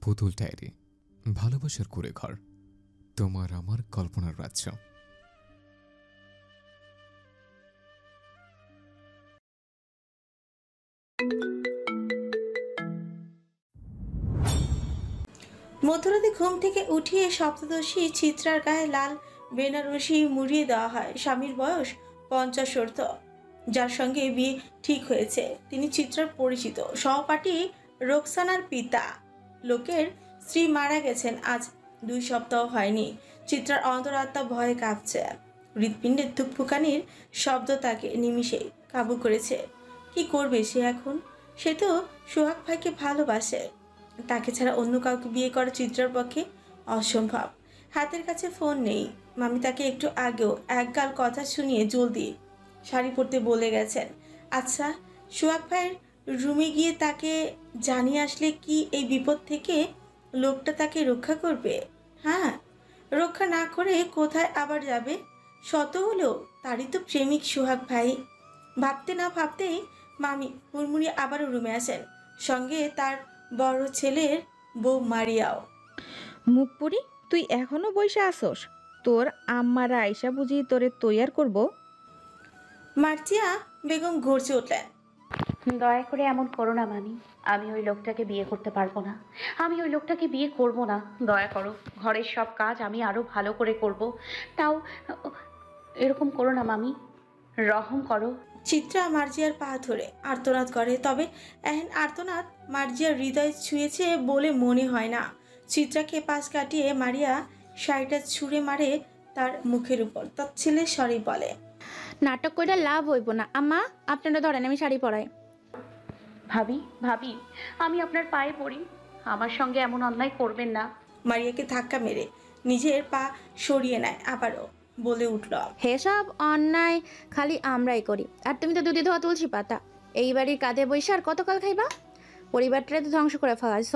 পুতুল ডায়েরি, ভালোবাসার কুড়ে ঘর, তোমার আমার কল্পনার রাজ্য। মধ্যরাতে ঘুম থেকে উঠিয়ে সপ্তদশী চিত্রার গায়ে লাল বেনারসি মুড়িয়ে দেওয়া হয়। স্বামীর বয়স 50 ঊর্ধ্ব, যার সঙ্গে বিয়ে ঠিক হয়েছে তিনি চিত্রার পরিচিত সহপাঠী রোকসানার পিতা। লোকের স্ত্রী মারা গেছেন আজ 2 সপ্তাহ হয়নি। চিত্রার অন্তরাত্মা ভয়ে কাঁপছে। হৃৎপিণ্ডের ধুকফুকানির শব্দ তাকে নিমিষেই কাবু করেছে। কি করবে সে এখন? সে তো সোহাগ ভাইকে ভালোবাসে। তাকে ছাড়া অন্য কাউকে বিয়ে করা চিত্রার পক্ষে অসম্ভব। হাতের কাছে ফোন নেই। মামি তাকে একটু আগেও একগাল কথা শুনিয়ে জলদি শাড়ি পরতে বলে গেছেন। আচ্ছা, সোহাগ ভাইয়ের রুমে গিয়ে তাকে জানিয়ে আসলে কি এই বিপদ থেকে লোকটা তাকে রক্ষা করবে? হ্যাঁ, রক্ষা না করে কোথায় আবার যাবে? শত হলেও তারই তো প্রেমিক সোহাগ ভাই। ভাবতে না ভাবতেই মামি হুড়মুড়িয়ে আবারও রুমে আসেন, সঙ্গে তার বড় ছেলের বউ মারিয়াও। মুখপুরি, তুই এখনো বইসা আসস? তোর আম্মারা আইসা বুঝি তোরে তৈয়ার করব? মার্জিয়া বেগম গর্জে উঠলেন। দয়া করে এমন করো না মামি। আমি ওই লোকটাকে বিয়ে করতে পারবো না। আমি ওই লোকটাকে বিয়ে করব না। দয়া করো, ঘরের সব কাজ আমি আরো ভালো করে করব। তাও এরকম করো না মামি, রহম করো। চিত্রা মার্জিয়ার পা ধরে আর্তনাদ করে, তবে এহেন আর্তনাদ মার্জিয়ার হৃদয় ছুঁয়েছে বলে মনে হয় না। চিত্রাকে পাশ কাটিয়ে মারিয়া শাড়িটা ছুঁড়ে মারে তার মুখের উপর। তার ছেলে সরি বলে, নাটক কইরা লাভ হইব না আম্মা, আপনারা ধরেন আমি শাড়ি পরাই। ভাবি ভাবি, আমি আপনার পায়ে পড়ি, আমার সঙ্গে এমন অন্যায় করবেন না। মারিয়াকে ধাক্কা মেরে নিজের পা সরিয়ে নেয়। আবারও বলে উঠল, হেসব অন্যায় খালি আমরাই করি, আর তুমি তো দুধে ধোয়া তুলসী পাতা। এই বাড়ির কাঁধে বইসা আর কতকাল খাইবা? পরিবারটারে তো ধ্বংস করে ফেলাইছ।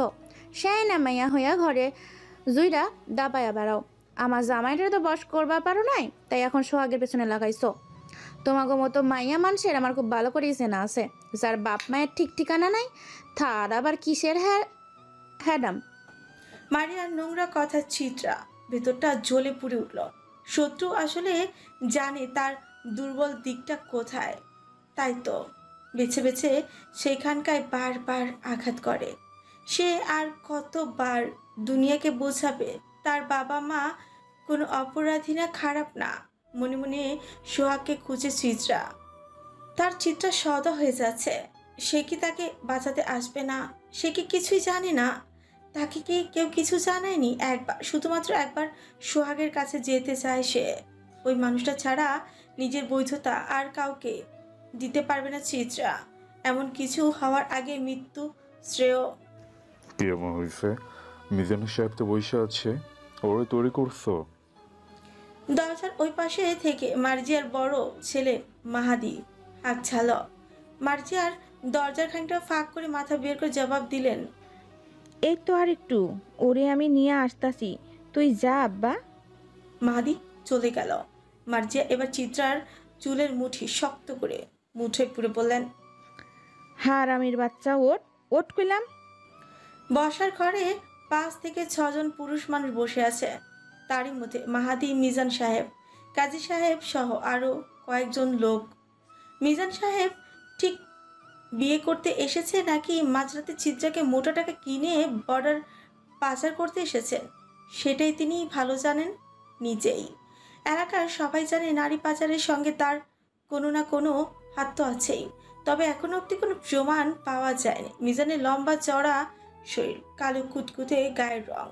সেই না মাইয়া হইয়া ঘরে জুইরা দাবাইয়া বেড়াও। আমার জামাইটারে তো বশ করবা পারো নাই, তাই এখন সোহাগের পেছনে লাগাইছো। তোমাকে মতো মাইয়া মানুষের আমার খুব ভালো করেই চেনা আছে। যার বাপ মায়ের ঠিক ঠিকানা নাই, তার আবার কিসের হ্যাডাম। মারিয়ার নোংরা কথা চিত্রা ভেতরটা জ্বলে পুড়ে উঠল। শত্রু আসলে জানে তার দুর্বল দিকটা কোথায়, তাই তো বেছে বেছে সেখানকায় বারবার আঘাত করে। সে আর কতবার দুনিয়াকে বোঝাবে তার বাবা মা কোনো অপরাধী না, খারাপ না। মনে মনে সোহাগকে খুঁজে চিত্রা, তার চিত্রা সদা হয়ে যাচ্ছে। সে কি তাকে বাঁচাতে আসবে না? সে কি কিছুই জানে না? তাকে কি কেউ কিছু জানায়নি? একবার, শুধুমাত্র একবার সোহাগের কাছে যেতে চায় সে। ওই মানুষটা ছাড়া নিজের বৈধতা আর কাউকে দিতে পারবে না চিত্রা। এমন কিছু হওয়ার আগে মৃত্যু শ্রেয়। কি এমন হয়েছে? মিজানুর সাহেব তো বসে আছে, ওরে তৈরি করছো? দরজার ওই পাশে থেকে মার্জিয়ার বড় ছেলে মাহাদি হাত ছাল। মার্জিয়ার দরজার খানিকটা ফাঁক করে মাথা বের করে জবাব দিলেন, এই তো আর একটু, ওরে আমি নিয়ে আসতাছি, তুই যা আব্বা। মাহাদি চলে গেল। মার্জিয়া এবার চিত্রার চুলের মুঠি শক্ত করে মুঠোয় পুরে বললেন, হারামির বাচ্চা, ওট ওট কইলাম। বসার ঘরে 5 থেকে 6 জন পুরুষ মানুষ বসে আছে। তারই মধ্যে মাহাদি, মিজান সাহেব, কাজী সাহেব সহ আরো কয়েকজন লোক। মিজান সাহেব ঠিক বিয়ে করতে এসেছে নাকি মাঝরাতে চিত্রাকে মোটা টাকা কিনে বর্ডার পাচার করতে এসেছেন সেটাই তিনি ভালো জানেন নিজেই। এলাকার সবাই জানে নারী পাচারের সঙ্গে তার কোনো না কোনো হাত তো আছেই, তবে এখনো অবধি কোনো প্রমাণ পাওয়া যায়নি। মিজানের লম্বা চড়া শরীর, কালো কুতকুতে গায়ের রং,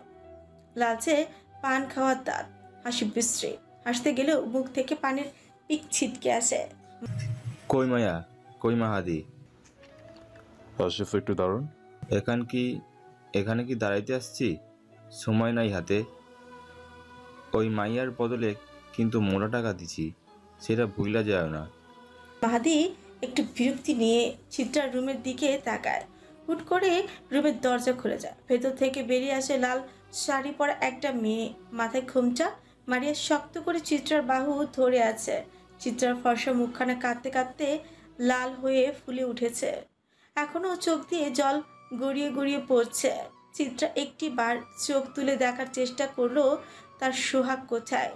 লালচে পান খাওয়ার দাঁত, হাসি বিশ্রী। হাসতে গেলেও মুখ থেকে পানের পিক ছিটকে আসে। কই মায়া, কই মাহাদি? আশিফ একটু দারুণ। এখানে কি দাঁড়াইতে আসছি? সময় নাই হাতে। ওই মাইয়ার বদলে কিন্তু মোটা টাকা দিছি, সেটা ভুইলা যায় না। মাহাদি একটু বিরক্তি নিয়ে চিত্রার রুমের দিকে তাকায়। হুট করে রুমের দরজা খুলে যায়। ভেতর থেকে বেরিয়ে আসে লাল শাড়ি পরা একটা মেয়ে, মাথায় ঘোমটা। মারিয়া শক্ত করে চিত্রার বাহু ধরে আছে। চিত্রার ফর্সা মুখখানা কাঁদতে কাঁদতে লাল হয়ে ফুলে উঠেছে। এখনো চোখ দিয়ে জল গড়িয়ে গড়িয়ে পড়ছে। চিত্রা একটি বার চোখ তুলে দেখার চেষ্টা করলো তার সোহাগ কোথায়,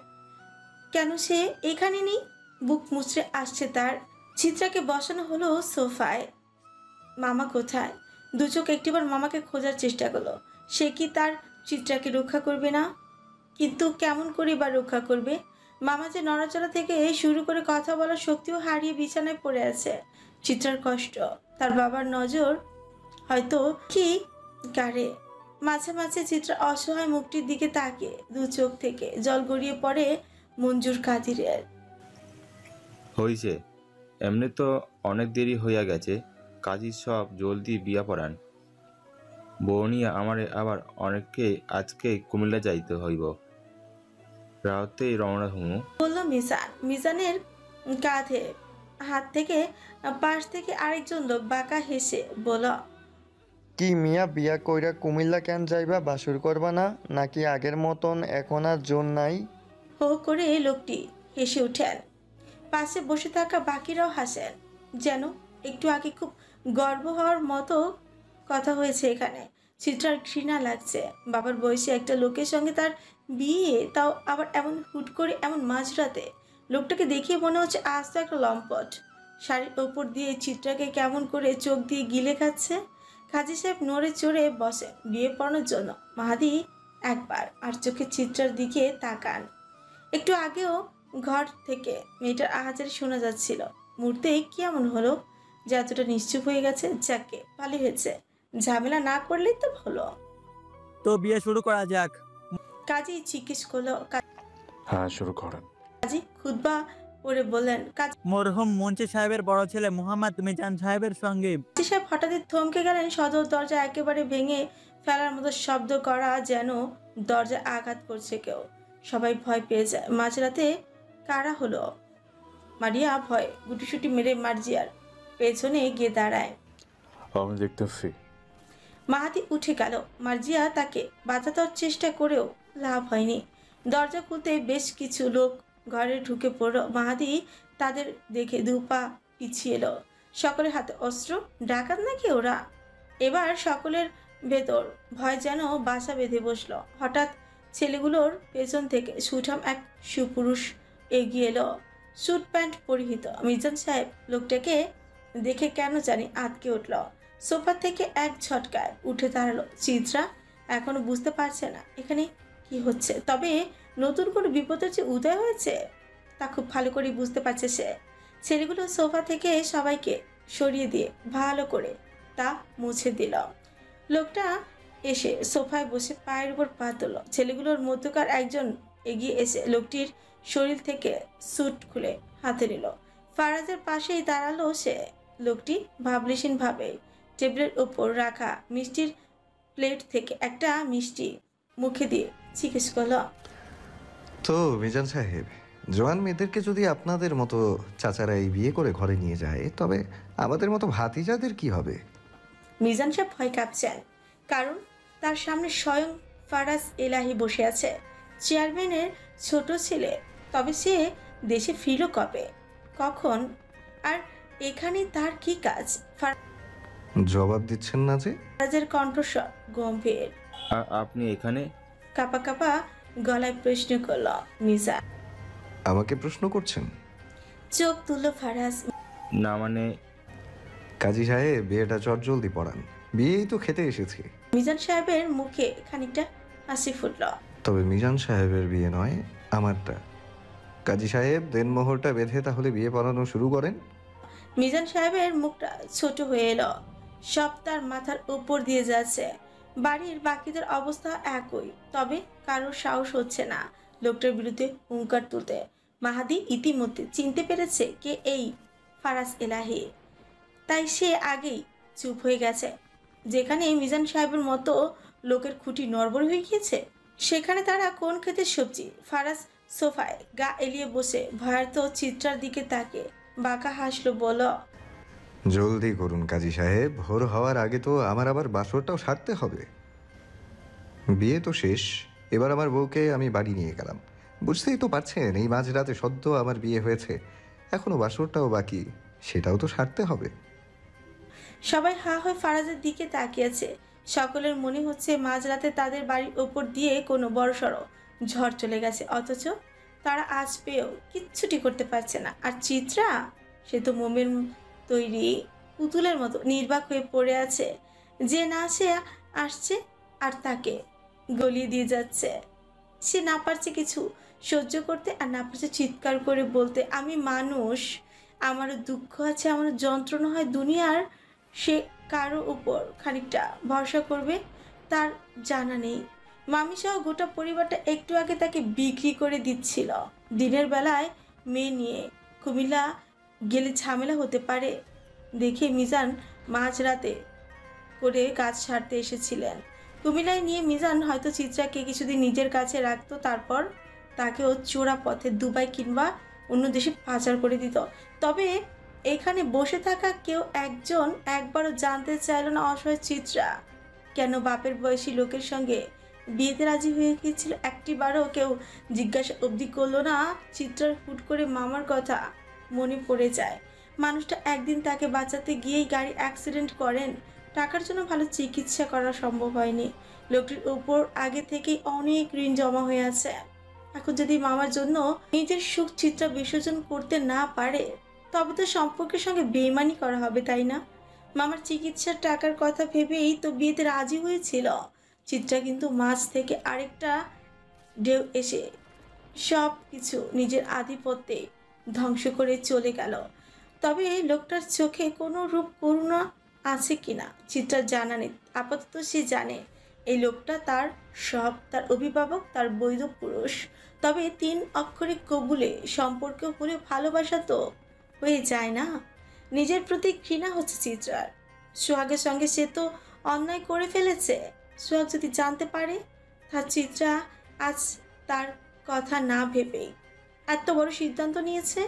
কেন সে এখানে নেই। বুক মুচড়ে আসছে তার। চিত্রাকে বসানো হলো সোফায়। মামা কোথায়? দু চোখ একটিবার মামাকে খোঁজার চেষ্টা করলো। সে কি তার চিত্রাকে রক্ষা করবে না? কিন্তু কেমন করে বা রক্ষা করবে? মামা যে নড়াচড়া থেকে শুরু করে কথা বলার শক্তিও হারিয়ে বিছানায় পড়ে আছে। চিত্রার কষ্ট, তার বাবার নজর হয়তো কি গাড়ে। মাঝে মাঝে চিত্রা অসহায় মুখটির দিকে তাকিয়ে দু চোখ থেকে জল গড়িয়ে পড়ে মঞ্জুর কাদিরের। হইছে, এমনি তো অনেক দেরি হইয়া গেছে, কাজী সব জলদি বিয়া পড়ান। বউনিয়া আমারে আবার অনেককে আজকে কুমিল্লা যাইতে হইব, রাতেই রওনা হুমু। বলল মিজান। মিজানের কাঁধে হাত থেকে পাশ থেকে আরেকজন লোক বাঁকা হেসে বলল, কি মিয়া বিয়া কইরা কুমিল্লা কেন যাইবা? বাসুর করবা না নাকি আগের মতন এখন আর জোর নাই? হো করে লোকটি হেসে উঠেন। পাশে বসে থাকা বাকিরাও হাসেন, যেন একটু আগে খুব গর্ব হওয়ার মতো কথা হয়েছে এখানে। চিত্রার ঘৃণা লাগছে। বাবার বয়সী একটা লোকের সঙ্গে তার বিয়ে, তাও আবার এমন হুট করে, এমন মাঝরাতে। লোকটাকে দেখিয়ে মনে হচ্ছে আজ তো একটা লম্পট। শাড়ির ওপর দিয়ে চিত্রাকে কেমন করে চোখ দিয়ে গিলে খাচ্ছে। কাজী সাহেব নড়ে চড়ে বসে বিয়ে পড়ানোর জন্য। মাহাদি একবার আর চোখে চিত্রার দিকে তাকান। একটু আগেও ঘর থেকে মেয়েটার আহাজারি শোনা যাচ্ছিল। মুহূর্তে কেমন হলো যে এতটা নিশ্চুপ হয়ে গেছে। যাকে ভালো হয়েছে, ঝামেলা না করলেই তো হলো। তো বিয়ে শুরু করা যাক। কাজী জিজ্ঞেস করলো। হ্যাঁ, শুরু করেন। কাজী খুতবা করে বললেন। কাজী মরহুম মুন্সি সাহেবের বড় ছেলে মোহাম্মদ মিজান সাহেবের সঙ্গে। সাহেব হঠাৎই থমকে গেলেন। সদর দরজা একেবারে ভেঙে ফেলার মতো শব্দ করা, যেন দরজা আঘাত করছে কেউ। সবাই ভয় পেয়ে যায়। মাঝরাতে কারা হলো? মারিয়া ভয় গুটিসুটি মেরে মার্জিয়ার পেছনে গিয়ে দাঁড়ায়। আমি দেখতেছি। মাহাতি উঠে গেল। মার্জিয়া তাকে বাঁচানোর চেষ্টা করেও লাভ হয়নি। দরজা খুলতে বেশ কিছু লোক ঘরে ঢুকে পড়ল। মাহাদি তাদের দেখে দু পা পিছিয়ে এলো। সকলের হাতে অস্ত্র। ডাকাত নাকি ওরা? এবার সকলের ভেতর ভয় যেন বাসা বেঁধে বসলো। হঠাৎ ছেলেগুলোর পেছন থেকে সুঠাম এক সুপুরুষ এগিয়ে এলো, স্যুট প্যান্ট পরিহিত। মিজান সাহেব লোকটাকে দেখে কেন জানি আটকে উঠল। সোফা থেকে এক ঝটকায় উঠে দাঁড়ালো। চিত্রা এখনো বুঝতে পারছে না এখানে কি হচ্ছে, তবে নতুন কোনো বিপদের যে উদয় হয়েছে তা খুব ভালো করে বুঝতে পারছে সে। ছেলেগুলো সোফা থেকে সবাইকে সরিয়ে দিয়ে ভালো করে তা মুছে দিল। লোকটা এসে সোফায় বসে পায়ের উপর পা তুলল। ছেলেগুলোর মধ্যকার একজন এগিয়ে এসে লোকটির শরীর থেকে স্যুট খুলে হাতে নিল। ফারাজের পাশেই দাঁড়ালো সে। লোকটি ভাবলেশীন ভাবে টেবিলের উপর রাখা মিষ্টির প্লেট থেকে একটা মিষ্টি মুখে দিয়ে জিজ্ঞেস করল, তো মিজান সাহেব, জোয়ান মেয়েদেরকে যদি আপনাদের মতো চাচারা এই বিয়ে করে ঘরে নিয়ে যায়, তবে আমাদের মতো ভাতিজাদের কি হবে? মিজান সাহেব ভয় কাঁপছেন, কারণ তার সামনে স্বয়ং ফারাজ এলাহি বসে আছে, চেয়ারম্যানের ছোট ছেলে। তবে সে দেশে ফিরল কবে, কখন, আর এখানে তার কি কাজ? জবাব দিচ্ছেন না যে? ফারাজের কণ্ঠস্বর গম্ভীর। আপনি এখানে? কাপা কাপা গলায় প্রশ্ন করল মিজান। আমাকে প্রশ্ন করছেন? চোখ তুলল ফারাজ। না মানে? কাজী সাহেব, বিয়েটা চটজলদি পড়ান, বিয়েই তো খেতে এসেছি। মিজান সাহেবের মুখে খানিকটা হাসি ফুটল। তবে মিজান সাহেবের বিয়ে নয়, আমারটা। কাজী সাহেব, দেনমোহরটা বেঁধে তাহলে বিয়ে পড়ানো শুরু করেন। মিজান সাহেবের মুখটা ছোট হয়ে এলো। সব তার মাথার উপর দিয়ে যাচ্ছে। বাড়ির বাকিদের অবস্থা একই, তবে কারোর সাহস হচ্ছে না লোকটার বিরুদ্ধে হুঙ্কার তুলতে। মাহাদি ইতিমধ্যে চিনতে পেরেছে কে এই ফারাজ এলাহি, তাই সে আগেই চুপ হয়ে গেছে। যেখানে মিজান সাহেবের মতো লোকের খুঁটি নড়বড় হয়ে গিয়েছে, সেখানে তারা কোন ক্ষেতের সবজি। ফারাজ সোফায় গা এলিয়ে বসে ভয়ার্ত চিত্রার দিকে তাকে বাঁকা হাসলো, বলল, জলদি করুন কাজী সাহেব, ভোর হওয়ার আগে তো আমার আবার বাসরটাও সারতে হবে। বিয়ে তো শেষ, এবার আমার বউকে আমি বাড়ি নিয়ে গেলাম। বুঝতেই তো পারছেন, এই মাঝরাতে সদ্য আমার বিয়ে হয়েছে, এখনো বাসরটাও বাকি, সেটাও তো সারতে হবে। সবাই হা হয়ে ফারাজের দিকে তাকিয়েছে। সকলের মনে হচ্ছে মাঝরাতে তাদের বাড়ির ওপর দিয়ে কোনো বড়সড় ঝড় চলে গেছে, অথচ তারা আজ পেয়েও কিচ্ছুটি করতে পারছে না। আর চিত্রা, সে তো মোমের তৈরি পুতুলের মতো নির্বাক হয়ে পড়ে আছে। যে না সে আসছে আর তাকে গলিয়ে দিয়ে যাচ্ছে। সে না পারছে কিছু সহ্য করতে, আর না পারছে চিৎকার করে বলতে, আমি মানুষ, আমারও দুঃখ আছে, আমারও যন্ত্রণা হয়। দুনিয়ার সে কারো উপর খানিকটা ভরসা করবে তার জানা নেই। মামি সহ গোটা পরিবারটা একটু আগে তাকে বিক্রি করে দিচ্ছিল। দিনের বেলায় মেয়ে নিয়ে কুমিল্লা গেলে ঝামেলা হতে পারে দেখে মিজান মাঝরাতে করে কাজ সারতে এসেছিলেন। কুমিল্লায় নিয়ে মিজান হয়তো চিত্রাকে কিছুদিন নিজের কাছে রাখতো, তারপর তাকেও চোরা পথে দুবাই কিংবা অন্য দেশে পাচার করে দিত। তবে এখানে বসে থাকা কেউ একজন একবারও জানতে চাইল না অসহায় চিত্রা কেন বাপের বয়সী লোকের সঙ্গে বিয়েতে রাজি হয়ে গিয়েছিল। একটিবারও কেউ জিজ্ঞাসা অবধি করলো না। চিত্রার হুট করে মামার কথা মনে পড়ে যায়। মানুষটা একদিন তাকে বাঁচাতে গিয়েই গাড়ি অ্যাক্সিডেন্ট করেন। টাকার জন্য ভালো চিকিৎসা করা সম্ভব হয়নি। লোকটির উপর আগে থেকেই অনেক ঋণ জমা হয়ে আছে। এখন যদি মামার জন্য নিজের সুখ চিত্রা বিসর্জন করতে না পারে, তবে তো সম্পর্কের সঙ্গে বেইমানি করা হবে, তাই না? মামার চিকিৎসার টাকার কথা ভেবেই তো বিয়েতে রাজি হয়েছিল চিত্রা, কিন্তু মাঝ থেকে আরেকটা ঢেউ এসে সব কিছু নিজের আধিপত্যে ধ্বংস করে চলে গেল। তবে এই লোকটার চোখে কোনো রূপ করুণা আছে কিনা চিত্রার জানা নেই। আপাতত সে জানে এই লোকটা তার সব, তার অভিভাবক, তার বৈধ পুরুষ। তবে 3 অক্ষরে কবুলে সম্পর্ক হলে ভালোবাসা তো হয়ে যায় না। নিজের প্রতি ঘৃণা হচ্ছে চিত্রার। সোহাগের সঙ্গে সে তো অন্যায় করে ফেলেছে। সোহাগ যদি জানতে পারে তার চিত্রা আজ তার কথা না ভেবেই এত বড় সিদ্ধান্ত নিয়েছে,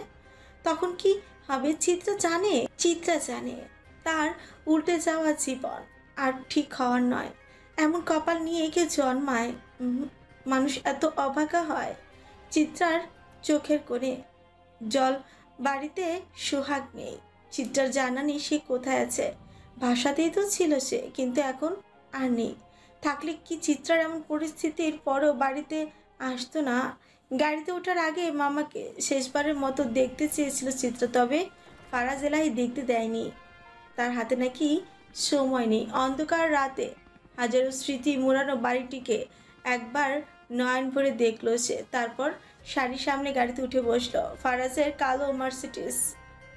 তখন কি হবে? চিত্রা জানে তার উল্টে যাওয়া জীবন আর ঠিক হওয়ার নয়। এমন কপাল নিয়ে কেউ জন্মায়? মানুষ এত অভাগা হয়? চিত্রার চোখের কোণে জল। বাড়িতে সোহাগ নেই। চিত্রার জানা নেই সে কোথায় আছে। ভাষাতেই তো ছিল সে, কিন্তু এখন আর নেই। থাকলে কি চিত্রার এমন পরিস্থিতির পরও বাড়িতে আসতো না? গাড়িতে ওঠার আগে মামাকে শেষবারের মতো দেখতে চেয়েছিল চিত্রা, তবে ফারাজ এলাহি দেখতে দেয়নি। তার হাতে নাকি সময় নেই। অন্ধকার রাতে হাজারো স্মৃতি মোড়ানো বাড়িটিকে একবার নয়ন ভরে দেখলো সে। তারপর শাড়ির সামনে গাড়িতে উঠে বসলো। ফারাজের কালো মার্সিডিজ,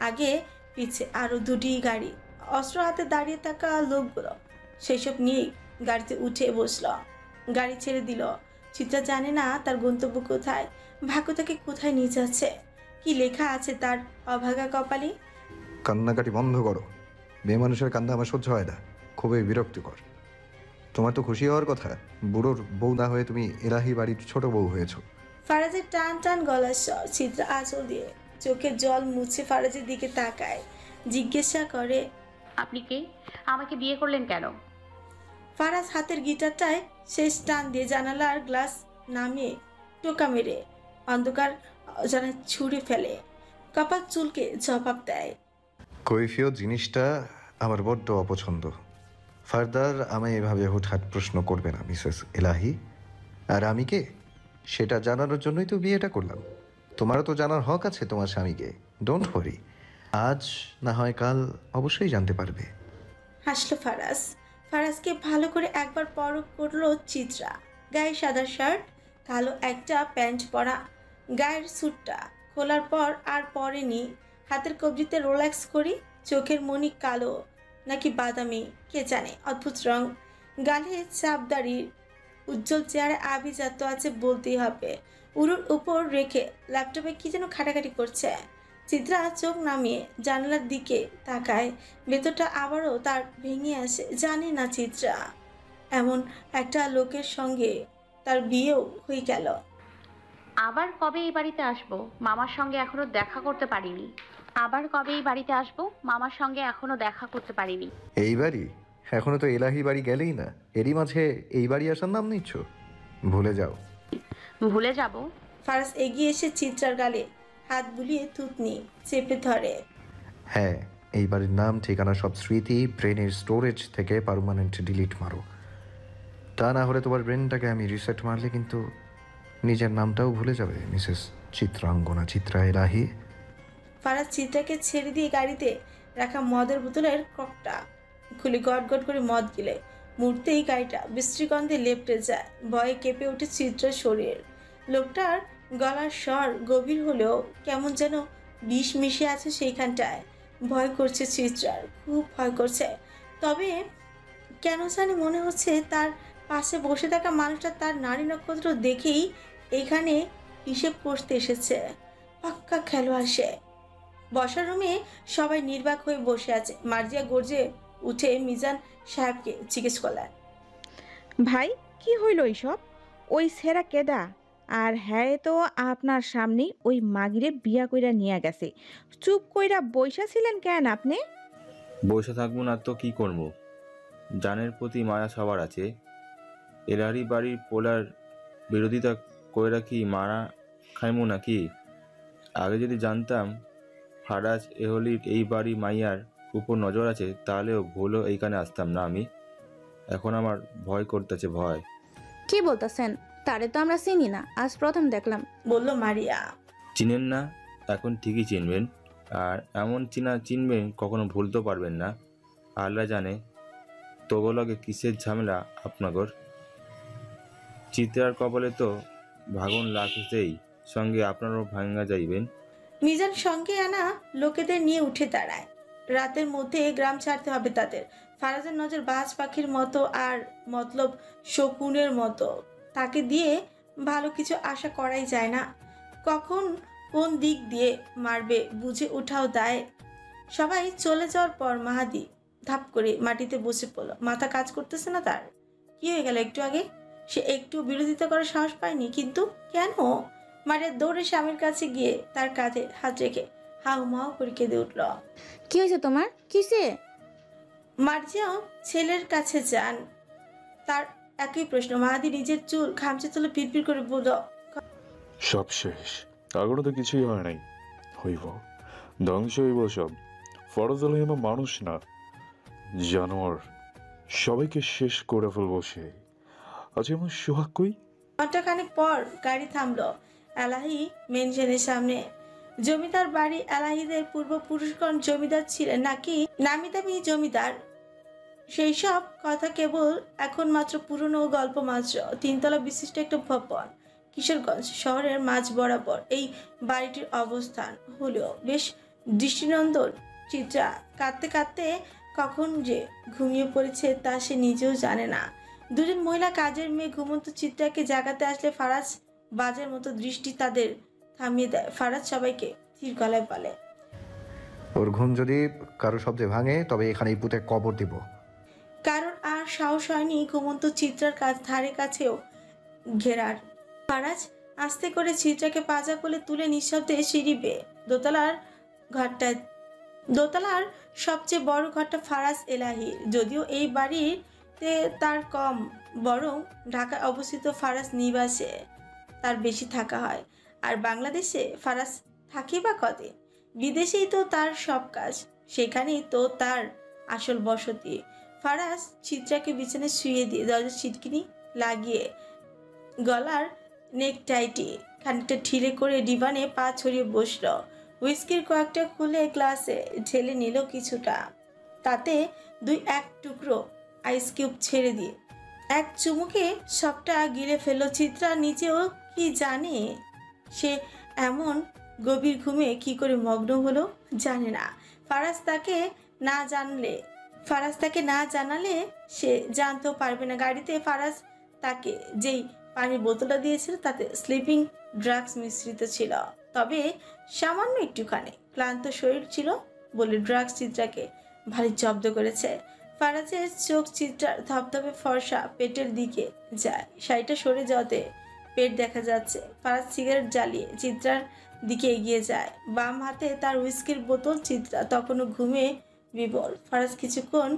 আগে পিছে আরও 2টি গাড়ি, অস্ত্র হাতে দাঁড়িয়ে থাকা লোকগুলো সেসব নিয়েই গাড়িতে উঠে বসলো। গাড়ি ছেড়ে দিল। চিত্রা জানে না তার গন্তব্য কোথায়, ভাগ্য তাকে কোথায় নিয়ে যাচ্ছে, কি লেখা আছে তার অভাগা কপালে। কান্নাকাটি বন্ধ করো। মেয়ে মানুষের কান্না আমার সহ্য হয় না, খুবই বিরক্তিকর। তোমার তো খুশি হওয়ার কথা, বুড়োর বউ না হয়ে তুমি এলাহি বাড়ির ছোট বউ হয়েছো। ফারাজের টান টান গলার স্বর। চিত্রা আঁচল দিয়ে চোখের জল মুছে ফারাজের দিকে তাকায়, জিজ্ঞাসা করে, আপনি কে? আমাকে বিয়ে করলেন কেন? ফারাজ হাতের গিটারটায় শেষ টান দিয়ে জানালার গ্লাস নামিয়ে টোকা মেরে অন্ধকার অজানা ছুঁড়ে ফেলে। কপাল চুলকে জবাব দেয়, কৈফিয়ত জিনিসটা আমার বড্ড অপছন্দ। ফার্দার আমায় এভাবে হুটহাট প্রশ্ন করবে না মিসেস এলাহি। আর আমি কে সেটা জানানোর জন্যই তো বিয়েটা করলাম। তোমারও তো জানার হক আছে তোমার স্বামীকে। ডোন্ট ওয়ারি, আজ না হয় কাল অবশ্যই জানতে পারবে। হাসলো ফারাজ। ফারাজকে ভালো করে একবার পরখ করলো চিত্রা। গায়ে সাদা শার্ট, কালো একটা প্যান্ট পরা, গায়ের স্যুটটা খোলার পর আর পরেনি। হাতের কবজিতে রোল্যাক্স করি, চোখের মনি কালো নাকি বাদামি কে জানে, অদ্ভুত রং। গালে চাপদাড়ির উজ্জ্বল চেহারা আভিজাত্য আছে বলতেই হবে। উরুর উপর রেখে ল্যাপটপে কি যেন ঘাটাঘাটি করছে। চিত্রা চোখ নামিয়ে জানলার দিকে তাকায়। ভেতরটা আবারও তার ভেঙে আসে। জানে না চিত্রা এমন একটা লোকের সঙ্গে তার বিয়েও হয়ে গেল। আবার কবে এই বাড়িতে আসবো? মামার সঙ্গে এখনো দেখা করতে পারিনি। এই বাড়ি এখনো তো এলাহি বাড়ি গেলেই না, এরই মাঝে এই বাড়ি আসার নাম নিচ্ছ? ভুলে যাও। ভুলে যাব? ফারাজ এগিয়ে এসে চিত্রার গালে হাত বুলিয়ে থুতনি চেপে ধরে। হ্যাঁ, এই বাড়ির নাম ঠিকানা সব স্মৃতি ব্রেনের স্টোরেজ থেকে পার্মানেন্ট ডিলিট মারো। তা না হলে তোমার ব্রেনটাকে আমি রিসেট মারলে কিন্তু নিজের নামটাও ভুলে যাবে, মিসেস চিত্রাঙ্গনা চিত্রা এলাহি। ফারাজ চিত্রাকে ছেড়ে দিয়ে গাড়িতে রাখা মদের বোতলের ককটা খুলে গট গট করে মদ গিলে মুহূর্তেই গাড়িটা বৃষ্টিগন্ধে লেপটে যায়। ভয়ে কেঁপে ওঠে চিত্রার শরীর। লোকটার গলার স্বর গভীর হলেও কেমন যেন বিষ মিশে আছে সেইখানটায়। ভয় করছে চিত্রার, খুব ভয় করছে। তবে কেন জানি মনে হচ্ছে তার পাশে বসে থাকা মানুষটা তার নারী নক্ষত্র দেখেই এখানে হিসেব করতে এসেছে। পাক্কা খেলোয়াড় সে। বসার রুমে সবাই নির্বাক হয়ে বসে আছে। মার্জিয়া গর্জে উঠে মিজান সাহেবকে জিজ্ঞেস করলেন, ভাই কি হইল এইসব? ওই সেরা কেডা? আর হ্যাঁ তো আপনার সামনেই ওই মাগিরে বিয়া কইরা নিয়ে গেছে, চুপ কইরা বইসা ছিলেন কেন আপনি? বসে থাকবো না তো কি করবো? জানের প্রতি মায়া সবার আছে। এলারি বাড়ির পোলার বিরোধিতা কইরা কি মারা খাইমু নাকি? আগে যদি জানতাম ফারাজ এহলির এই বাড়ি মাইয়ার উপর নজর আছে, তাহলেও ভুলও এইখানে আসতাম না আমি। এখন আমার ভয় করতেছে, ভয়। কি বলতেছেন? তারে তো আমরা চিনি না, আজ প্রথম দেখলাম, বলল মারিয়া। চিনেন না? এখন ঠিকই চিনবেন। আর এমন চিনবেন কখনো ভুলতেও পারবেন না। আল্লাহ জানে তবলগে কিসের ঝামেলা আপনাগর। চিত্রার কপালে তো ভাগন লাগতেই, সঙ্গে আপনারও ভাঙ্গা যাইবেন। মিজান সঙ্গে আনা লোকেদের নিয়ে উঠে দাঁড়ায়। রাতের মধ্যে গ্রাম ছাড়তে হবে তাদের। ফারাজের নজর বাজ পাখির মতো আর মতলব শকুনের মতো। তাকে দিয়ে ভালো কিছু আশা করাই যায় না। কখন কোন দিক দিয়ে মারবে বুঝে ওঠাও দায়। সবাই চলে যাওয়ার পর মাহাদি ধাপ করে মাটিতে বসে পড়ল। মাথা কাজ করতেছে না তার। কি হয়ে গেল একটু আগে? সে একটু বিরোধিতা করার সাহস পায়নি, কিন্তু কেন? মারিয়া দৌড়ে স্বামীর কাছে গিয়ে তার কাঁধে হাত রেখে হাউ মাউ করে কেঁদে উঠল। কি হয়েছে তোমার? কিসে? মার্জিয়াও ছেলের কাছে যান। তার একই প্রশ্ন। মাহাদি নিজের চুল খামচে তুলে পিড়পিড় করে বলল, সব শেষ। এখনো তো কিছুই হয় নাই। হইব, ধ্বংস হইব সব। ফরজ আলী আমার মানুষ না, জানোয়ার। সবাইকে শেষ করে ফেলবো সে। আজ আমার সোহাগ কই? ঘন্টাখানেক পর গাড়ি থামলো এলাহি মেনশনের সামনে। জমিদার বাড়ি। এলাহিদের পূর্বপুরুষগণ জমিদার ছিলেন নাকি নামি দামি জমিদার, সেই সব কথা কেবল এখন মাত্র পুরনো গল্প মাত্র। 3 তলা বিশিষ্ট একটা ভবন, কিশোরগঞ্জ শহরের মাঝ বরাবর এই বাড়িটির অবস্থান। হলেও বেশ দৃষ্টিনন্দন। চিত্রা কাঁদতে কাঁদতে কখন যে ঘুমিয়ে পড়েছে তা সে নিজেও জানে না। দুজন মহিলা কাজের মেয়ে ঘুমন্ত চিত্রাকে জাগাতে আসলে ফারাজ বাজের মতো দৃষ্টি তাদের থামিয়ে দেয়। ফারাজ সবাইকে ধীর গলায় বলে, ওর ঘুম যদি কারো শব্দে ভাঙে তবে এখানেই পুঁতে কবর দিব। কারণ আর সাহস হয়নি ঘুমন্ত চিত্রার ধারে কাছেও ঘেরার। ফারাজ আস্তে করে চিত্রাকে পাজা কোলে তুলে নিঃশব্দে সিঁড়ি বেয়ে দোতলার সবচেয়ে বড় ঘরটা ফারাজ এলাহির। যদিও এই বাড়িতে তার কম, বরং ঢাকায় অবস্থিত ফারাজ নিবাসে তার বেশি থাকা হয়। আর বাংলাদেশে ফারাজ থাকি বা কদিন? বিদেশেই তো তার সব কাজ, সেখানেই তো তার আসল বসতি। ফারাজ চিত্রাকে বিছানায় শুয়ে দিয়ে দরজার ছিটকিনি লাগিয়ে গলার নেকটাইটি খানিকটা ঢিলে করে ডিভানে পা ছড়িয়ে বসল। হুইস্কির কয়েকটা খুলে গ্লাসে ঢেলে নিল কিছুটা, তাতে 2-1 টুকরো আইস কিউব ছেড়ে দিয়ে এক চুমুকে সবটা গিলে ফেলল। চিত্রা নিজেও কি জানে সে এমন গভীর ঘুমে কি করে মগ্ন হলো জানে না। ফারাজ তাকে না জানালে সে জানতেও পারবে না। গাড়িতে ফারাজ তাকে যেই পানির বোতলটা দিয়েছিল তাতে স্লিপিং ড্রাগস মিশ্রিত ছিল, তবে সামান্য একটুখানি। ক্লান্ত শরীর ছিল বলে ড্রাগস চিত্রাকে ভারী জব্দ করেছে। ফারাজের চোখ চিত্রার ধপধপে ফর্সা পেটের দিকে যায়। শাড়িটা সরে যাওয়াতে পেট দেখা যাচ্ছে। ফারাজ সিগারেট জ্বালিয়ে চিত্রার দিকে এগিয়ে যায়, বাম হাতে তার হুইস্কির বোতল। চিত্রা তখনও ঘুমে বিবল। ফারাজ কিছুক্ষণ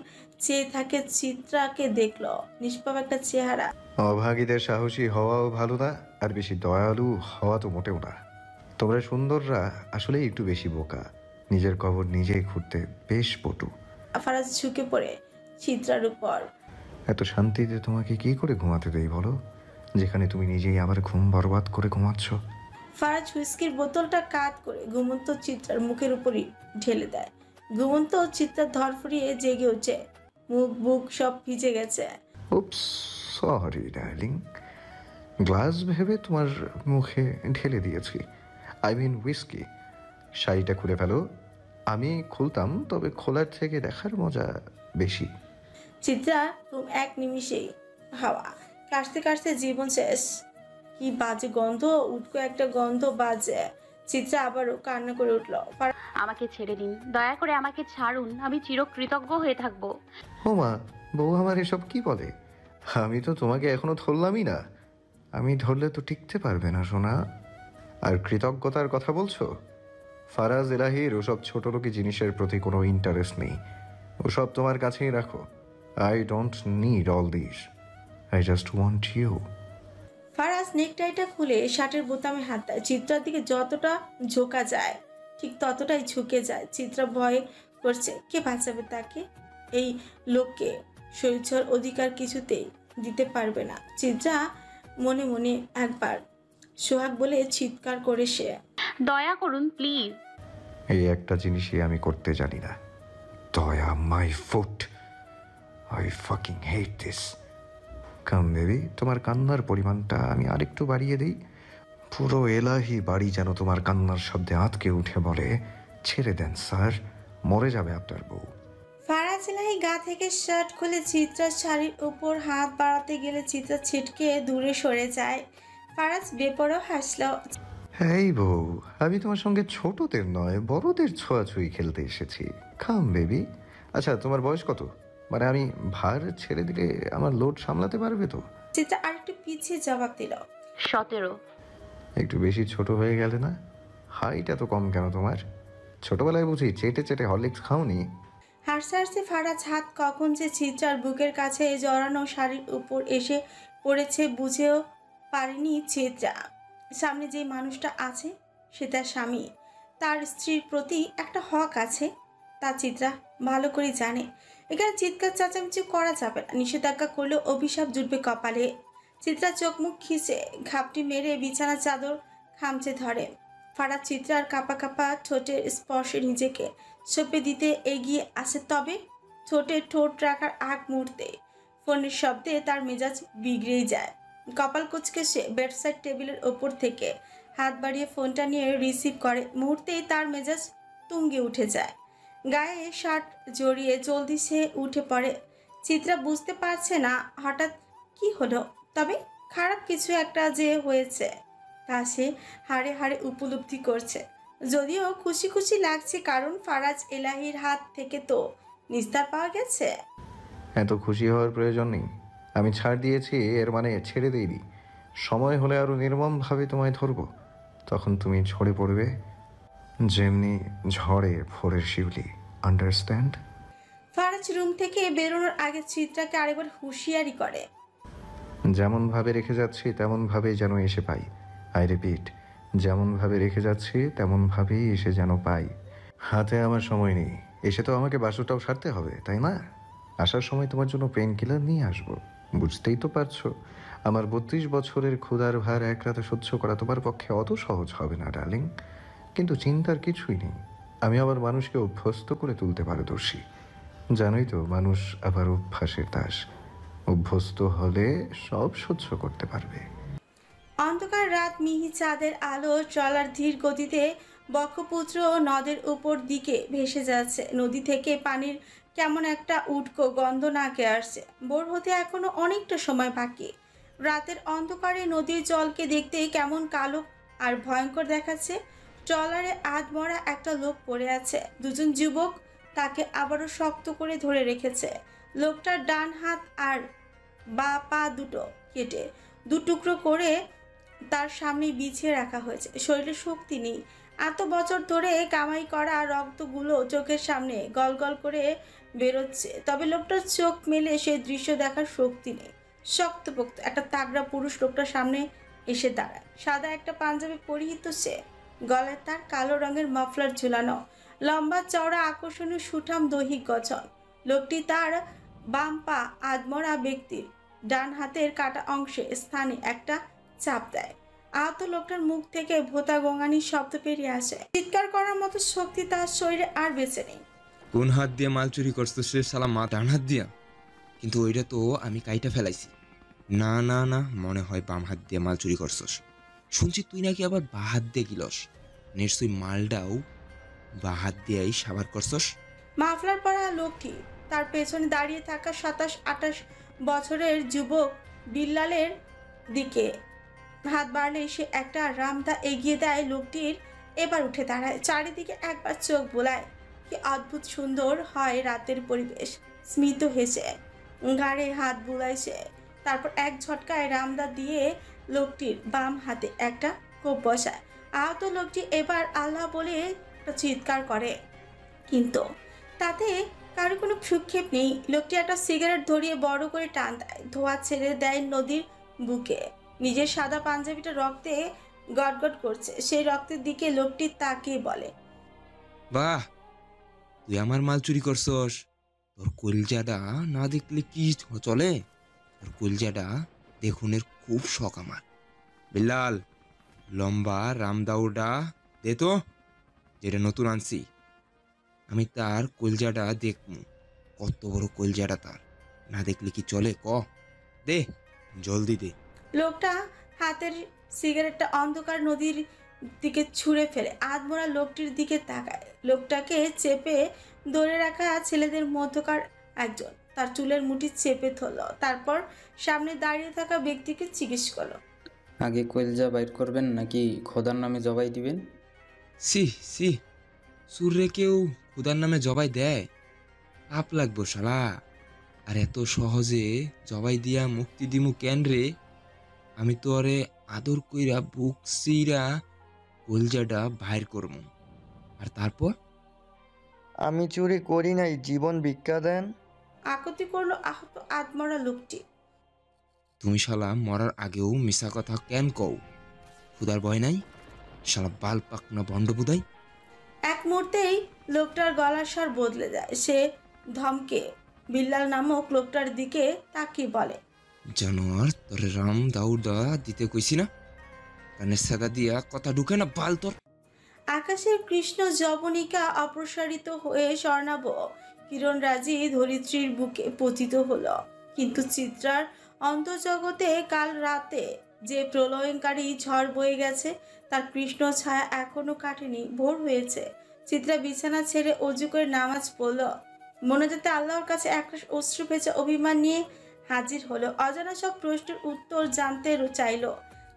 চেয়ে থাকে, চিত্রাকে দেখল। নিষ্পাপ একটা চেহারা। অভাগীদের সাহসী হওয়াও ভালো না, আর বেশি দয়ালু হওয়া তো মোটেও না। তোমরা সুন্দররা আসলে একটু বেশি বোকা, নিজের কবর নিজেই খুঁড়তে বেশ পটু। ফারাজ ঝুঁকে পড়ে চিত্রার উপর। এত শান্তিতে তোমাকে কি করে ঘুমাতে দেই বলো, যেখানে তুমি নিজেই আবার ঘুম বরবাদ করে ঘুমাচ্ছ। ফারাজ হুইস্কির বোতলটা কাত করে ঘুমন্ত চিত্রার মুখের উপরই ঢেলে দেয়। ঘুমন্ত চিত্রার ধরফড়িয়ে জেগে ওঠে, মুখ বুক সব ভিজে গেছে। উপস, সরি ডার্লিং, গ্লাস ভেবে তোমার মুখে ঢেলে দিয়েছি। I mean whisky. শাড়িটা খুলে ফেলো। আমি খুলতাম, তবে খোলার থেকে দেখার মজা বেশি। চিত্রা ঘুম এক নিমিষেই হাওয়া কাশতে কাশতে জীবন শেষ। কি বাজে গন্ধ, উটকো একটা গন্ধ বাজে। চিত্রা আবারও কান্না করে উঠল। আমাকে ছেড়ে দিন, দয়া করে আমাকে ছাড়ুন, আমি চিরকৃতজ্ঞ হয়ে থাকবো। ও মা, বউ আমার এসব কি বলে? আমি তো তোমাকে এখনো ধরলামই না। আমি ধরলে তো টিকতে পারবে না সোনা। আর কৃতজ্ঞতার কথা বলছো? ফারাজ এলাহির ওসব ছোট লোকি জিনিসের প্রতি কোনো ইন্টারেস্ট নেই। ওসব তোমার কাছেই রাখো। I don't need all this, I just want you. Faraz নেকটাইটা খুলে শার্টের বোতামে হাত দেয়। চিত্রার দিকে যতটা ঝোঁকা যায় ঠিক ততটাই ঝুঁকে যায়। চিত্রা ভয় করছে, কে বাঁচাবে তাকে? এই লোককে শৈশর অধিকার কিছুতেই দিতে পারবে না। চিত্রা মনে মনে একবার সোহাগ বলে চিৎকার করে সে, দয়া করুন প্লিজ। এই একটা জিনিসই আমি করতে জানি না, দয়া। My foot, I fucking hate this. Come baby, তোমার কান্নার পরিমাণটা আমি আরেকটু বাড়িয়ে দিই। পুরো এলাহি বাড়ি যেন তোমার কান্নার শব্দে আঁতকে উঠে বলে, ছেড়ে দেন স্যার, মরে যাবে আপনার বউ। ফারাজ এলাহি গা থেকে শার্ট খুলে চিত্রার শাড়ির উপর হাত বাড়াতে গেলে চিত্রা ছিটকে দূরে সরে যায়। ফারাজ বেপরোয়া হাসল। এই বউ, আমি তোমার সঙ্গে ছোটদের নয় বড়দের ছোঁয়াছুঁই খেলতে এসেছি। Come baby. আচ্ছা, তোমার বয়স কত? মানে আমি ভার ছেড়ে দিলে আমার লোড সামলাতে পারবে তো? চিত্রা আরেকটু পিছিয়ে জবাব দিল, 17। একটু বেশি ছোট হয়ে গেলে না? হাইট এত কম কেন তোমার? ছোটবেলায় বুঝি চেটে চেটে হরলিক্স খাওনি? হাসতে হাসতে ফারাজ হাত কখন যে চিত্রার বুকের কাছে জড়ানো শাড়ির উপর এসে পড়েছে বুঝেও পারেনি চিত্রা। সামনে যে মানুষটা আছে সে তার স্বামী, তার স্ত্রীর প্রতি একটা হক আছে, তা চিত্রা ভালো করে জানে। এখানে চিৎকার চাচামেচি করা যাবে না, নিষেধাজ্ঞা করলেও অভিশাপ জুটবে কপালে। চিত্রা চোখ মুখ খিচে ঘাপটি মেরে বিছানা চাদর খামচে ধরে। ফারাজ চিত্রার কাঁপা কাঁপা ঠোঁটের স্পর্শে নিজেকে সঁপে দিতে এগিয়ে আসে, তবে ঠোঁটে ঠোঁট রাখার আগ মুহূর্তে ফোনের শব্দে তার মেজাজ বিগড়েই যায়। কপাল কুঁচকে সে বেডসাইড টেবিলের ওপর থেকে হাত বাড়িয়ে ফোনটা নিয়ে রিসিভ করে। মুহূর্তেই তার মেজাজ তুঙ্গে উঠে যায়। গায়ে শার্ট জড়িয়ে জলদি সে উঠে পড়ে। চিত্রা বুঝতে পারছে না হঠাৎ কি হলো, তবে খারাপ কিছু একটা যে হয়েছে তা সে হাড়ে হাড়ে উপলব্ধি করছে। যদিও খুশি খুশি লাগছে, কারণ ফারাজ এলাহির হাত থেকে তো নিস্তার পাওয়া গেছে। এত খুশি হওয়ার প্রয়োজন নেই। আমি ছাড় দিয়েছি এর মানে ছেড়ে দিইনি। সময় হলে আরো নির্মমভাবে তোমায় ধরবো, তখন তুমি ঝরে পড়বে যেমনি ঝড়ে ভোরের শিউলি। আন্ডারস্ট্যান্ড? ফারাজ রুম থেকে বেরোনোর আগে চিত্রাকে আরেকবার হুঁশিয়ারি করে, যেমন ভাবে রেখে যাচ্ছি তেমন ভাবেই যেন এসে পাই। আই রিপিট, যেমন ভাবে রেখে যাচ্ছি তেমন ভাবেই এসে যেন পাই। হাতে আমার সময় নেই, এসে তো আমাকে বাসুটাও সারতে হবে, তাই না? আসার সময় তোমার জন্য পেন কিলার নিয়ে আসবো। বুঝতেই তো পারছো, আমার 32 বছরের ক্ষুধার ভার এক রাতে সহ্য করা তোমার পক্ষে অত সহজ হবে না ডার্লিং। কিন্তু চিন্তার কিছুই নেই, আমি আবার মানুষকে অভ্যস্ত করে তুলতে পারদর্শী। জানোই তো, মানুষ আবার অভ্যাসের দাস। অভ্যস্ত হলে সব সহ্য করতে পারবে। অন্ধকার রাত, মিহি চাঁদের আলো ট্রলার ধীর গতিতে বক্ষপুত্র নদের উপর দিকে ভেসে যাচ্ছে। নদী থেকে পানির কেমন একটা উটকো গন্ধ নাকে আসছে। ভোর হতে এখনো অনেকটা সময় বাকি। রাতের অন্ধকারে নদীর জলকে দেখতে কেমন কালো আর ভয়ঙ্কর দেখাচ্ছে। ট্রলারে আধমরা একটা লোক পড়ে আছে। দুজন যুবক তাকে আবারও শক্ত করে ধরে রেখেছে। লোকটার ডান হাত আর বা পা দুটো কেটে দু টুকরো করে তার সামনে বিছিয়ে রাখা হয়েছে। শরীরে শক্তি নেই, এত বছর ধরে কামাই করা রক্তগুলো চোখের সামনে গলগল করে বেরোচ্ছে, তবে লোকটার চোখ মেলে সেই দৃশ্য দেখার শক্তি নেই। শক্তপোক্ত একটা তাগড়া পুরুষ লোকটার সামনে এসে দাঁড়ায়। সাদা একটা পাঞ্জাবি পরিহিত সে, গলায় তার কালো রঙের মাফলার ঝুলানো, লম্বা চওড়া আকর্ষণীয় সুঠাম দৈহিক গঠন। লোকটি তার বাম পা আধমরা ব্যক্তির ডান হাতের কাটা অংশে স্থানে একটা চাপ দেয়। আহত লোকটার মুখ থেকে ভোতা গোঙানির শব্দ বেরিয়ে আসে। চিৎকার করার মতো শক্তি তার শরীরে আর বেঁচে নেই। কোন হাত দিয়ে মাল চুরি করছো সে শালা মা ডান হাত দিয়া? কিন্তু ওইটা তো আমি কাইটা ফেলাইছি। না না না, মনে হয় বাম হাত দিয়ে মাল চুরি করছস। শুনছি তুই নাকি আবার বা হাত দিয়ে গিলস। নিশ্চয়ই মালটাও বা হাত দিয়েই সাবার করছস। মাফলার পরা লোকটি তার পেছনে দাঁড়িয়ে থাকা 27-28 বছরের যুবক বিল্লালের দিকে হাত বাড়লে সে একটা রামদা এগিয়ে দেয়। লোকটির এবার উঠে দাঁড়ায়, চারিদিকে একবার চোখ বোলায়। কি অদ্ভুত সুন্দর হয় রাতের পরিবেশ। স্মিত হেসে ঘাড়ে হাত বুলাইছে, তারপর এক ঝটকায় রামদা দিয়ে লোকটির বাম হাতে একটা কোপ বসায়। আহত লোকটি এবার আল্লাহ বলে একটা চিৎকার করে, কিন্তু তাতে কারো কোনো ভ্রুক্ষেপ নেই। লোকটি একটা সিগারেট ধরিয়ে বড় করে টান দেয়, ধোঁয়া ছেড়ে দেয় নদীর বুকে। নিজের সাদা পাঞ্জাবিটা রক্তে গটগট করছে। সেই রক্তের দিকে লোকটি তাকিয়ে বলে, বাহ, তুই আমার মাল চুরি করছস। তোর কলজাটা না দেখলে কি চলে? তোর কলজাটা দেখুনের খুব শখ আমার। বিল্লাল, লম্বা রামদাউটা দে তো, যেটা নতুন আনছি। আমি তার কলজাটা দেখমু, কত বড় কলজাটা তার। না দেখলে কি চলে? ক দে, জলদি দে। লোকটা হাতের সিগারেটটা অন্ধকার নদীর দিকে ছুঁড়ে ফেলে আধমরা লোকটির দিকে তাকায়। লোকটাকে চেপে ধরে রাখা ছেলেদের মধ্যকার একজন তার চুলের মুঠি চেপে ধরল, তারপর সামনে দাঁড়িয়ে থাকা ব্যক্তিকে জিজ্ঞেস করলো, আগে কলজা বাইর করবেন নাকি খোদার নামে জবাই দিবেন? সি সি, সুরে কেউ খুদার নামে জবাই দেয়? পাপ লাগবো শালা। আর এত সহজে জবাই দিয়া মুক্তি দিমু কেন রে? আমি তো আরে আদর কইরা বুক সিরা কলজাটা বাইর করমু। আর তারপর আমি চুরি করি নাই, জীবন ভিক্ষা দেন। আকতি করলো আহত আধমরা লোকটি। তুমি শালা মরার আগেও মিশা কথা কেন কও? খুদার ভয় নাই? শালা বাল পাকনা ভণ্ড বুদাই। এক মুহূর্তেই লোকটার গলার স্বর বদলে যায়। সে ধমকে বিল্লাল নামক লোকটার দিকে তাকিয়ে বলে, জানোয়ার, তোরে রাম দাউদা দিতে কইছি না? কানের সাদা দিয়া কথা ঢুকে না বাল তোর। আকাশের কৃষ্ণ যবনিকা অপসারিত হয়ে স্বর্ণাভ কিরণরাজি ধরিত্রীর বুকে পতিত হলো। কিন্তু চিত্রার অন্তর্জগতে কাল রাতে যে প্রলয়ঙ্কারী ঝড় বয়ে গেছে তার কৃষ্ণ ছায়া এখনো কাটেনি। ভোর হয়েছে। চিত্রা বিছানা ছেড়ে অজু করে নামাজ পড়ল। মনোজাতে আল্লাহর কাছে একটা অশ্রু ভেজা অভিমান নিয়ে হাজির হলো। অজানা সব প্রশ্নের উত্তর জানতে চাইল।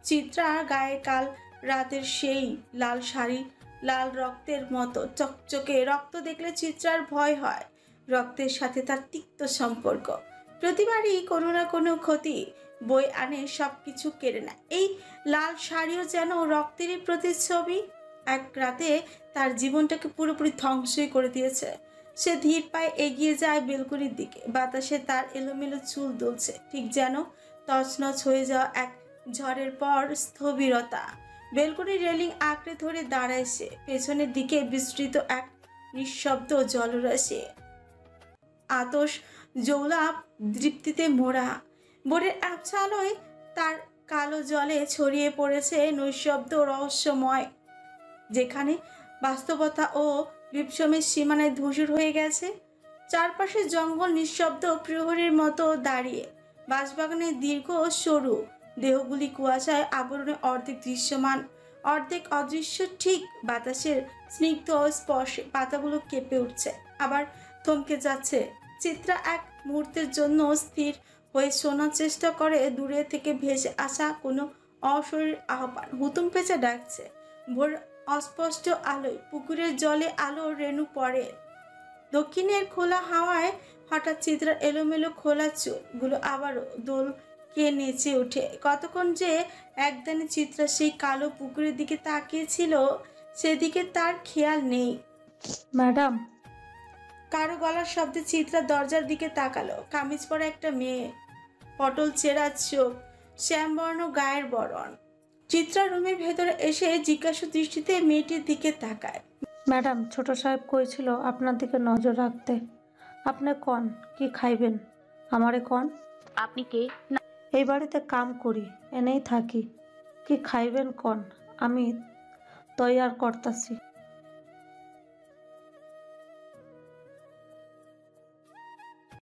চিত্রা গায়ে কাল রাতের সেই লাল শাড়ি, লাল রক্তের মতো চকচকে। রক্ত দেখলে চিত্রার ভয় হয়। রক্তের সাথে তার তিক্ত সম্পর্ক। প্রতিবারই কোনো না কোনো ক্ষতি বই আনে, সব কিছু কেড়ে নেয়। এই লাল শাড়িও যেন রক্তেরই প্রতিচ্ছবি। এক রাতে তার জীবনটাকে পুরোপুরি ধ্বংসই করে দিয়েছে। সে ধীর পায়ে এগিয়ে যায় বেলকনির দিকে। বাতাসে তার এলোমেলো চুল দুলছে, ঠিক যেন তছনছ হয়ে যাওয়া এক ঝড়ের পর স্থবিরতা। বেলকনির রেলিং আঁকড়ে ধরে দাঁড়ায় সে। পেছনের দিকে বিস্তৃত এক নিঃশব্দ জলরাশি, আতশ জৌলাপ দৃপ্তিতে মোড়া। বোর্ডের আবছা আলোয় তার কালো জলে ছড়িয়ে পড়েছে নৈশব্দ রহস্যময়, যেখানে বাস্তবতা ও বিপসমের সীমানায় ধূসর হয়ে গেছে। চারপাশে জঙ্গল নিঃশব্দ প্রহরীর মতো দাঁড়িয়ে। বাঁশবাগানের দীর্ঘ সরু দেহগুলি কুয়াশায় আবরণে অর্ধেক দৃশ্যমান, অর্ধেক অদৃশ্য। ঠিক বাতাসের স্নিগ্ধ স্পর্শে পাতাগুলো কেঁপে উঠছে, আবার থমকে যাচ্ছে। চিত্রা এক মুহূর্তের জন্য স্থির হয়ে শোনার চেষ্টা করে। দূরে থেকে ভেসে আসা কোনো অশরীর আহ্বান হুতুম পেঁচে ডাকছে। ভোর অস্পষ্ট আলোয় পুকুরের জলে আলোর রেণু পড়ে। দক্ষিণের খোলা হাওয়ায় হঠাৎ চিত্রার এলোমেলো খোলা চুলগুলো আবারও দোল কে নেচে ওঠে। কতক্ষণ যে একদানে চিত্রা সেই কালো পুকুরের দিকে তাকিয়েছিল, সেদিকে তার খেয়াল নেই। ম্যাডাম, কারো গলার শব্দে চিত্রা দরজার দিকে তাকালো। কামিজ পরা একটা মেয়ে, পটল চেরা চোখ, শ্যামবর্ণ গায়ের বরণ। চিত্রা রুমের ভেতরে এসে জিজ্ঞাসা দৃষ্টিতে মেয়েটির দিকে তাকায়। ম্যাডাম, ছোট সাহেব কইছিল আপনার দিকে নজর রাখতে। আপনি কন কি খাইবেন? আমারে কন। আপনি কে? না, এই বাড়িতে কাম করি, এনেই থাকি। কি খাইবেন কন, আমি তৈয়ার করতাছি।